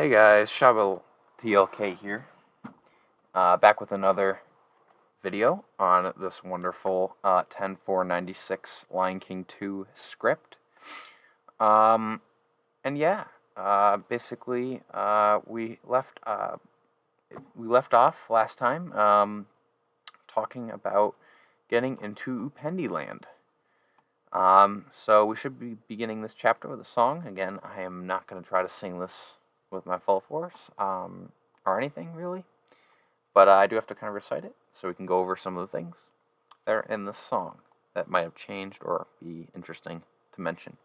Hey guys, Shabel TLK here, back with another video on this wonderful 10/4/96 Lion King 2 script. Um, and yeah, basically, we left off last time talking about getting into Upendiland. So we should be beginning this chapter with a song. Again, I am not going to try to sing this with my full force, or anything really, but I do have to kind of recite it so we can go over some of the things that are in this song that might have changed or be interesting to mention.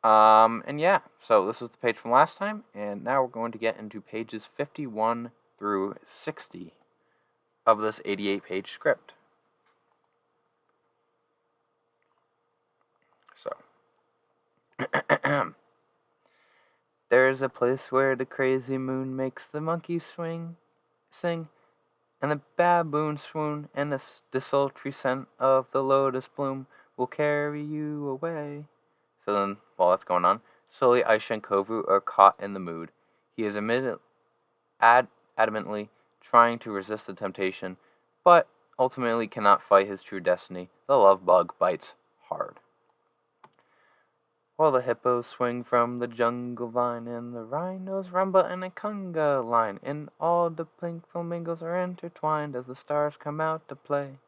And yeah, so this is the page from last time, and now we're going to get into pages 51 through 60 of this 88-page script. So, there's a place where the crazy moon makes the monkeys sing, and the baboon swoon, and the desultory scent of the lotus bloom will carry you away. So then, while that's going on, slowly Aisha and Kovu are caught in the mood. He is adamantly trying to resist the temptation, but ultimately cannot fight his true destiny. The love bug bites hard. While the hippos swing from the jungle vine, and the rhinos rumble in a conga line, and all the pink flamingos are intertwined as the stars come out to play.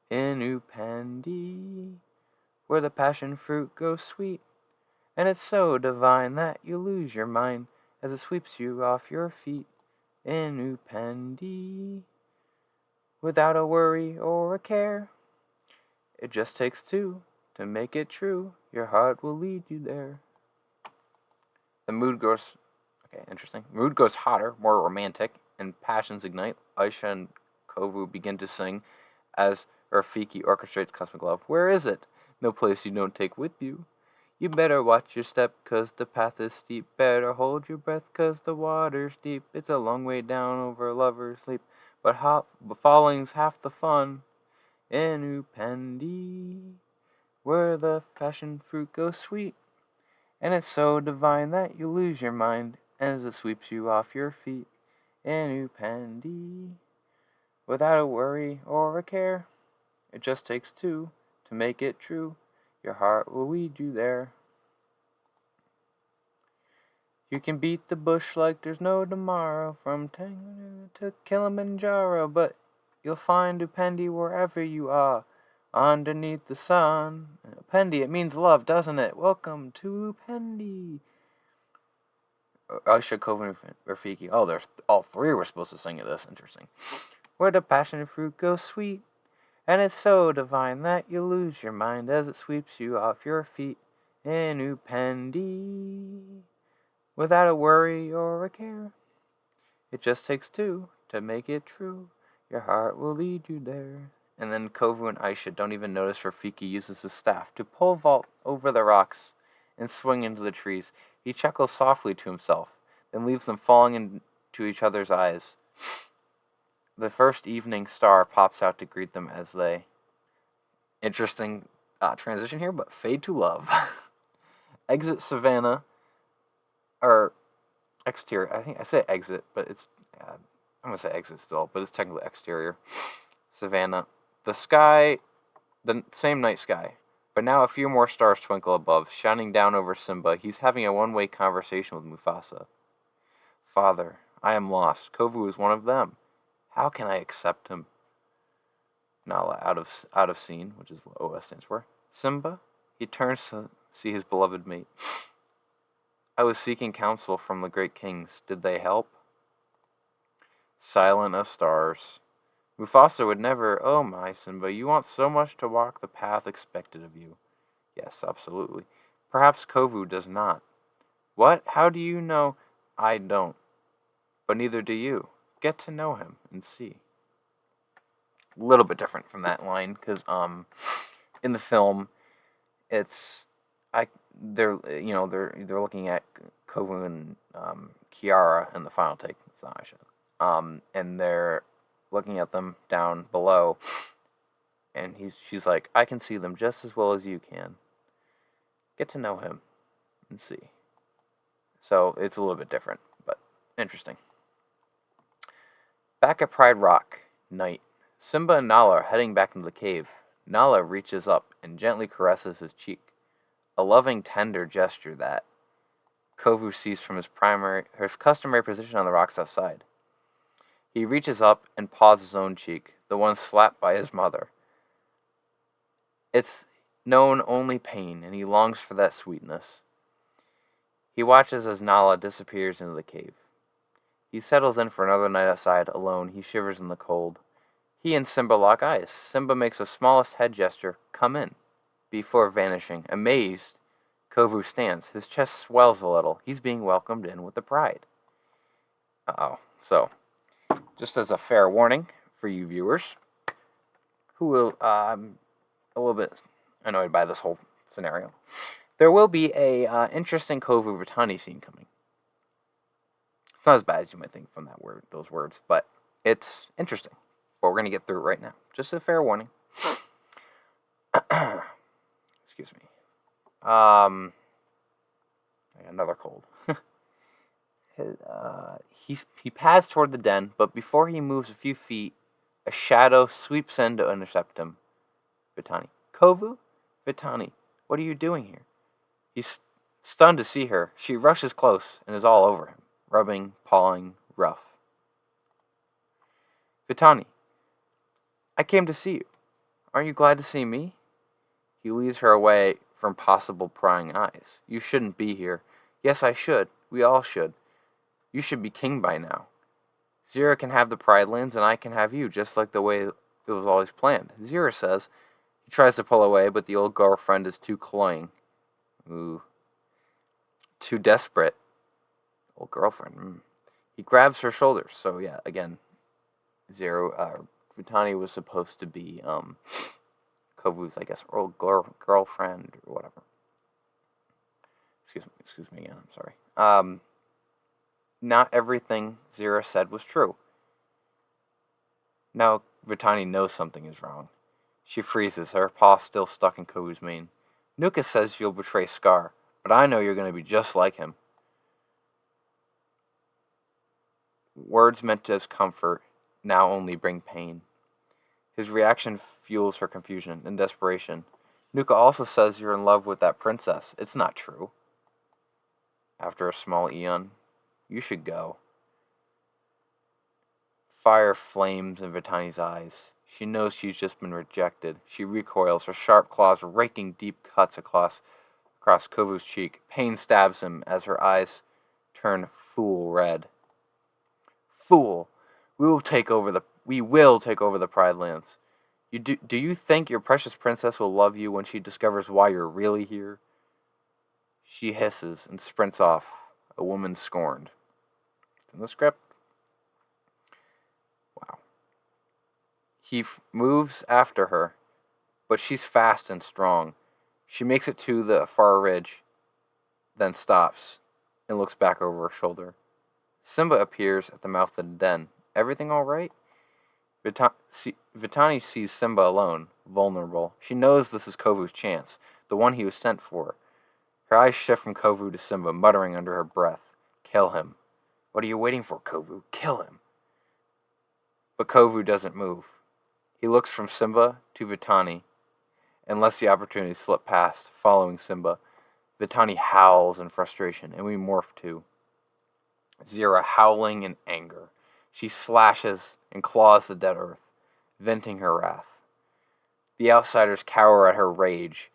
In Upandi, where the passion fruit grows sweet, and it's so divine that you lose your mind as it sweeps you off your feet. In Upandi, without a worry or a care, it just takes two to make it true. Your heart will lead you there. The mood grows, interesting. Mood grows hotter, more romantic, and passions ignite. Aisha and Kovu begin to sing as Rafiki orchestrates Cosmic Love. Where is it? No place you don't take with you. You better watch your step, 'cause the path is steep. Better hold your breath, 'cause the water's deep. It's a long way down over lovers' sleep, but falling's half the fun. In Upandi, where the passion fruit goes sweet, and it's so divine that you lose your mind as it sweeps you off your feet. In Upandi, without a worry or a care, it just takes two to make it true. Your heart will lead you there. You can beat the bush like there's no tomorrow, from Tangaroa to Kilimanjaro, but you'll find Upandi wherever you are, underneath the sun. Upendi, it means love, doesn't it? Welcome to Upendi. Aisha, Kovu, and Rafiki. Oh, there's all three were supposed to sing at this. Interesting. Where the passion fruit goes sweet, and it's so divine that you lose your mind as it sweeps you off your feet. In Upendi, without a worry or a care, it just takes two to make it true. Your heart will lead you there. And then Kovu and Aisha don't even notice Rafiki uses his staff to pole vault over the rocks and swing into the trees. He chuckles softly to himself, then leaves them falling into each other's eyes. The first evening star pops out to greet them as they... Interesting transition here, but fade to love. Exit Savannah, or exterior. I think I say exit, but it's... I'm going to say exit still, but it's technically exterior. Savannah. The sky, the same night sky, but now a few more stars twinkle above, shining down over Simba. He's having a one-way conversation with Mufasa. Father, I am lost. Kovu is one of them. How can I accept him? Nala, out of scene, which is what OS stands for. Simba, he turns to see his beloved mate. I was seeking counsel from the great kings. Did they help? Silent as stars. Mufasa would never... Oh my, Simba, you want so much to walk the path expected of you. Yes, absolutely. Perhaps Kovu does not. What? How do you know? I don't. But neither do you. Get to know him and see. A little bit different from that line, because in the film, it's... They're looking at Kovu and Kiara in the final take. It's not Aisha. And they're looking at them down below, and she's like, I can see them just as well as you can. Get to know him and see. So it's a little bit different, but Interesting. Back at Pride Rock, night. Simba and Nala are heading back into the cave. Nala reaches up and gently caresses his cheek. A loving, tender gesture that Kovu sees from his customary position on the rocks outside. He reaches up and paws his own cheek, the one slapped by his mother. It's known only pain, and he longs for that sweetness. He watches as Nala disappears into the cave. He settles in for another night outside, alone. He shivers in the cold. He and Simba lock eyes. Simba makes the smallest head gesture, come in, before vanishing. Amazed, Kovu stands. His chest swells a little. He's being welcomed in with the pride. So, just as a fair warning for you viewers, who will, a little bit annoyed by this whole scenario, there will be a interesting Kovu Vitani scene coming. It's not as bad as you might think from those words, but it's interesting. But we're going to get through it right now. Just a fair warning. Excuse me. I got another cold. He pads toward the den, but before he moves a few feet, a shadow sweeps in to intercept him. Vitani. Kovu? Vitani, what are you doing here? He's stunned to see her. She rushes close and is all over him. Rubbing, pawing, rough. Vitani, I came to see you. Aren't you glad to see me? He leads her away from possible prying eyes. You shouldn't be here. Yes, I should. We all should. You should be king by now. Zira can have the Pride Lands and I can have you, just like the way it was always planned. Zira says. He tries to pull away, but the old girlfriend is too cloying. Ooh. Too desperate. Old girlfriend. He grabs her shoulders. So yeah, again, Vitani was supposed to be Kovu's, I guess, old girlfriend or whatever. Excuse me again. I'm sorry. Not everything Zira said was true. Now Vitani knows something is wrong. She freezes, her paw still stuck in Kovu's mane. Nuka says you'll betray Scar, but I know you're going to be just like him. Words meant as comfort now only bring pain. His reaction fuels her confusion and desperation. Nuka also says you're in love with that princess. It's not true. After a small eon, you should go. Fire flames in Vitani's eyes. She knows she's just been rejected. She recoils, her sharp claws raking deep cuts across Kovu's cheek. Pain stabs him as her eyes turn fool red. Fool! We will take over the Pride Lands. Do you think your precious princess will love you when she discovers why you're really here? She hisses and sprints off, a woman scorned. It's in the script. Wow. He moves after her, but she's fast and strong. She makes it to the far ridge, then stops and looks back over her shoulder. Simba appears at the mouth of the den. Everything all right? Vitani sees Simba alone, vulnerable. She knows this is Kovu's chance, the one he was sent for. Her eyes shift from Kovu to Simba, muttering under her breath, "Kill him. What are you waiting for, Kovu? Kill him." But Kovu doesn't move. He looks from Simba to Vitani, and lets the opportunity slip past, following Simba. Vitani howls in frustration, and we morph too. Zira howling in anger. She slashes and claws the dead earth, venting her wrath. The outsiders cower at her rage.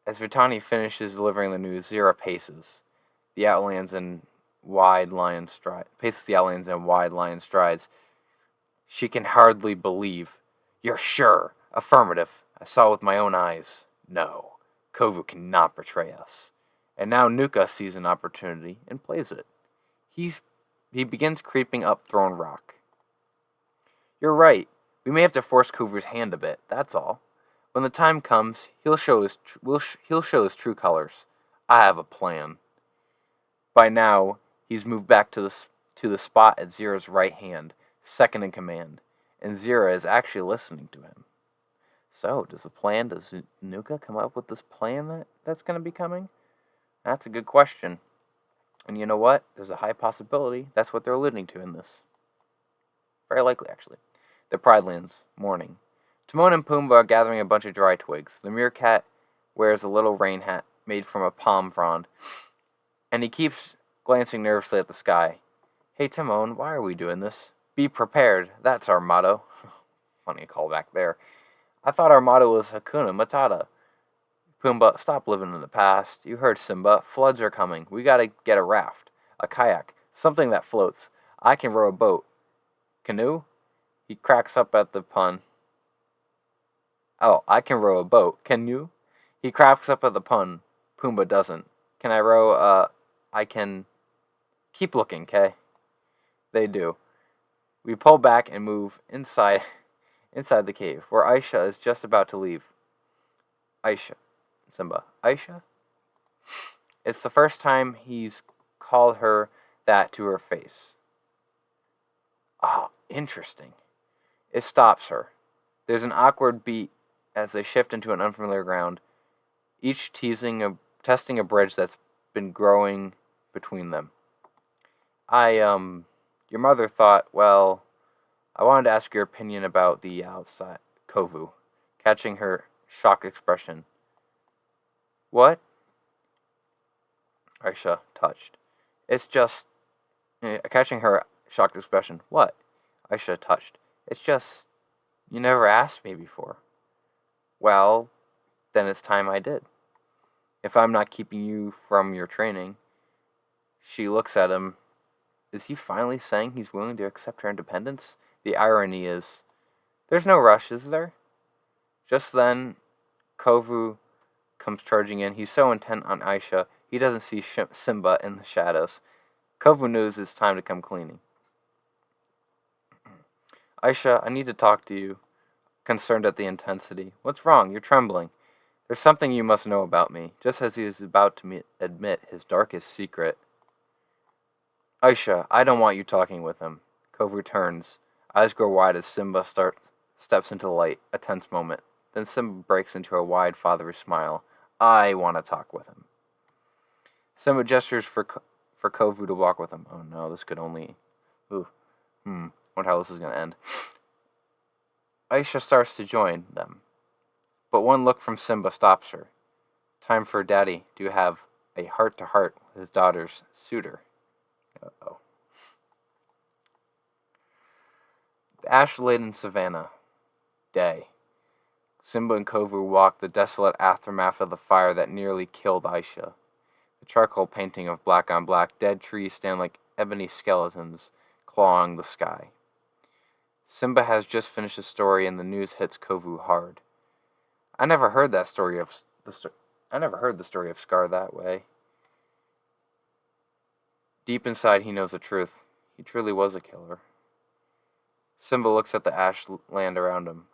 As Vitani finishes delivering the news, Zira paces the outlands in wide lion strides. She can hardly believe. You're sure? Affirmative. I saw with my own eyes. No, Kovu cannot betray us. And now Nuka sees an opportunity and plays it. He begins creeping up Throne Rock. You're right. We may have to force Kovu's hand a bit, that's all. When the time comes, he'll show his true colors. I have a plan. By now, he's moved back to the spot at Zira's right hand, second in command, and Zira is actually listening to him. So, does Nuka come up with this plan that's going to be coming? That's a good question. And you know what? There's a high possibility that's what they're alluding to in this. Very likely, actually. The Pride Lands, morning. Timon and Pumbaa are gathering a bunch of dry twigs. The meerkat wears a little rain hat made from a palm frond, and he keeps glancing nervously at the sky. Hey, Timon, why are we doing this? Be prepared. That's our motto. Funny callback there. I thought our motto was Hakuna Matata. Pumbaa, stop living in the past. You heard Simba. Floods are coming. We gotta get a raft, a kayak, something that floats. I can row a boat. Canoe? He cracks up at the pun. Oh, I can row a boat. Can you? He cracks up at the pun. Pumbaa doesn't. Can I row? I can. Keep looking, Kay. They do. We pull back and move inside the cave, where Aisha is just about to leave. Aisha. Simba. Aisha? It's the first time he's called her that to her face. Ah, interesting. It stops her. There's an awkward beat as they shift into an unfamiliar ground, each testing a bridge that's been growing between them. Your mother thought, well, I wanted to ask your opinion about the outside. Kovu, catching her shocked expression. What? Aisha, touched. It's just, catching her shocked expression. What? Aisha, touched. It's just, you never asked me before. Well, then it's time I did. If I'm not keeping you from your training. She looks at him. Is he finally saying he's willing to accept her independence? The irony is, there's no rush, is there? Just then, Kovu comes charging in. He's so intent on Aisha, he doesn't see Simba in the shadows. Kovu knows it's time to come cleaning. Aisha, I need to talk to you. Concerned at the intensity. What's wrong? You're trembling. There's something you must know about me, just as he is about to admit his darkest secret. Aisha, I don't want you talking with him. Kovu turns. Eyes grow wide as Simba steps into the light. A tense moment. Then Simba breaks into a wide fatherly smile. I want to talk with him. Simba gestures for Kovu to walk with him. Oh no, this could only... Wonder how this is going to end. Aisha starts to join them, but one look from Simba stops her. Time for Daddy to have a heart-to-heart with his daughter's suitor. Uh-oh. The ash-laden savannah. Day. Simba and Kovu walk the desolate aftermath of the fire that nearly killed Aisha. The charcoal painting of black on black, dead trees stand like ebony skeletons, clawing the sky. Simba has just finished a story, and the news hits Kovu hard. I never heard the story of Scar that way. Deep inside, he knows the truth. He truly was a killer. Simba looks at the ash land around him,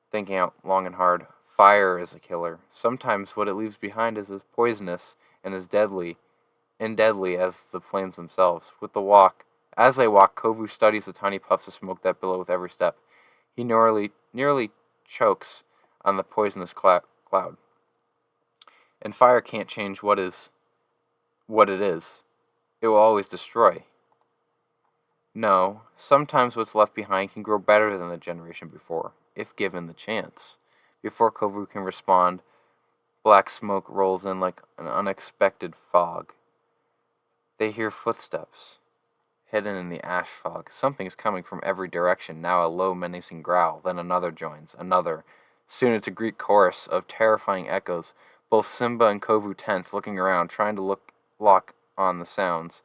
thinking out long and hard. Fire is a killer. Sometimes what it leaves behind is as poisonous and as deadly as the flames themselves. As they walk, Kovu studies the tiny puffs of smoke that billow with every step. He nearly chokes on the poisonous cloud. And fire can't change what it is. It will always destroy. No, sometimes what's left behind can grow better than the generation before, if given the chance. Before Kovu can respond, black smoke rolls in like an unexpected fog. They hear footsteps. Hidden in the ash fog, something is coming from every direction, now a low menacing growl, then another joins, another. Soon it's a Greek chorus of terrifying echoes, both Simba and Kovu tense, looking around, trying to lock on the sounds.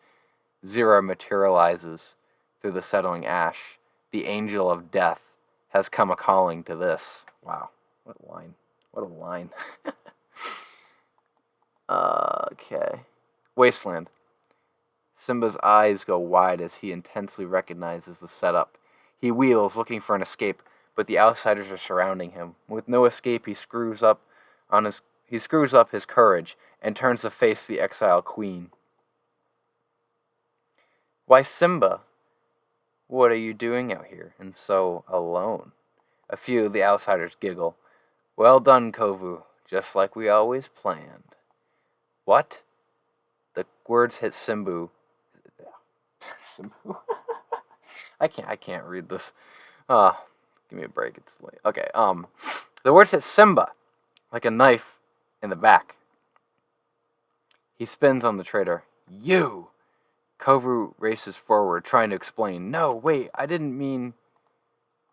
Zira materializes through the settling ash. The angel of death has come a-calling to this. Wow, what a line. What a line. Okay. Wasteland. Simba's eyes go wide as he intensely recognizes the setup. He wheels, looking for an escape, but the outsiders are surrounding him. With no escape, he screws up his courage and turns to face the exiled queen. Why, Simba, what are you doing out here, and so alone? A few of the outsiders giggle. Well done, Kovu, just like we always planned. What? The words hit Simba. I can't read this. Give me a break. It's late. Okay. The words hit Simba like a knife in the back. He spins on the traitor. You! Kovu races forward, trying to explain. No, wait, I didn't mean...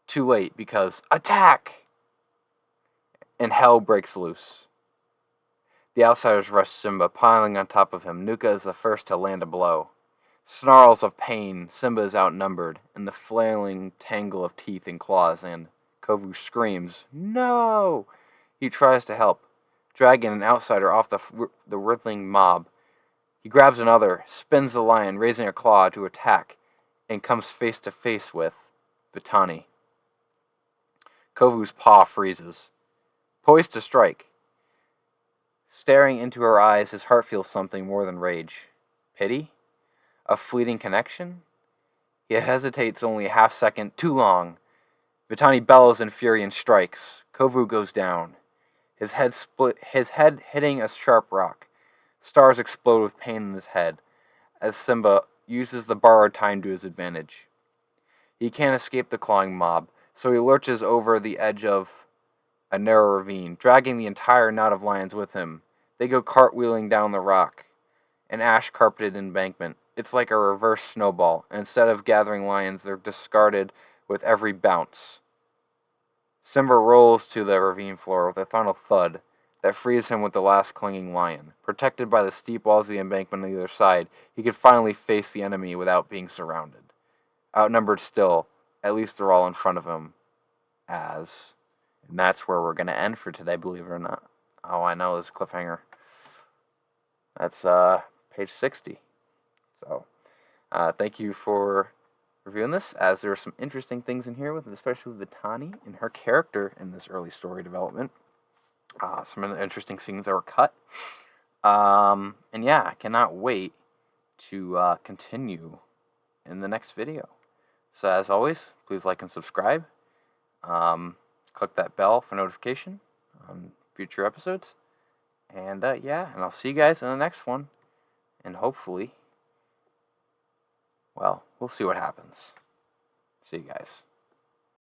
Too late, because... Attack! And hell breaks loose. The outsiders rush Simba, piling on top of him. Nuka is the first to land a blow. Snarls of pain, Simba is outnumbered, in the flailing tangle of teeth and claws, and Kovu screams, No! He tries to help, dragging an outsider off the writhing mob. He grabs another, spins the lion, raising a claw to attack, and comes face to face with Vitani. Kovu's paw freezes, poised to strike. Staring into her eyes, his heart feels something more than rage. Pity? A fleeting connection? He hesitates only a half-second, too long. Vitani bellows in fury and strikes. Kovu goes down, his head hitting a sharp rock. Stars explode with pain in his head, as Simba uses the borrowed time to his advantage. He can't escape the clawing mob, so he lurches over the edge of a narrow ravine, dragging the entire knot of lions with him. They go cartwheeling down the rock, an ash-carpeted embankment. It's like a reverse snowball, and instead of gathering lions, they're discarded with every bounce. Simba rolls to the ravine floor with a final thud that frees him with the last clinging lion. Protected by the steep walls of the embankment on the other side, he could finally face the enemy without being surrounded. Outnumbered still, at least they're all in front of him. And that's where we're going to end for today, believe it or not. Oh, I know, this cliffhanger. That's page 60. So, thank you for reviewing this, as there are some interesting things in here, especially with Vitani and her character in this early story development. Some of the interesting scenes that were cut. And yeah, I cannot wait to continue in the next video. So as always, please like and subscribe. Click that bell for notification on future episodes. And yeah, and I'll see you guys in the next one. And hopefully, well, we'll see what happens. See you guys.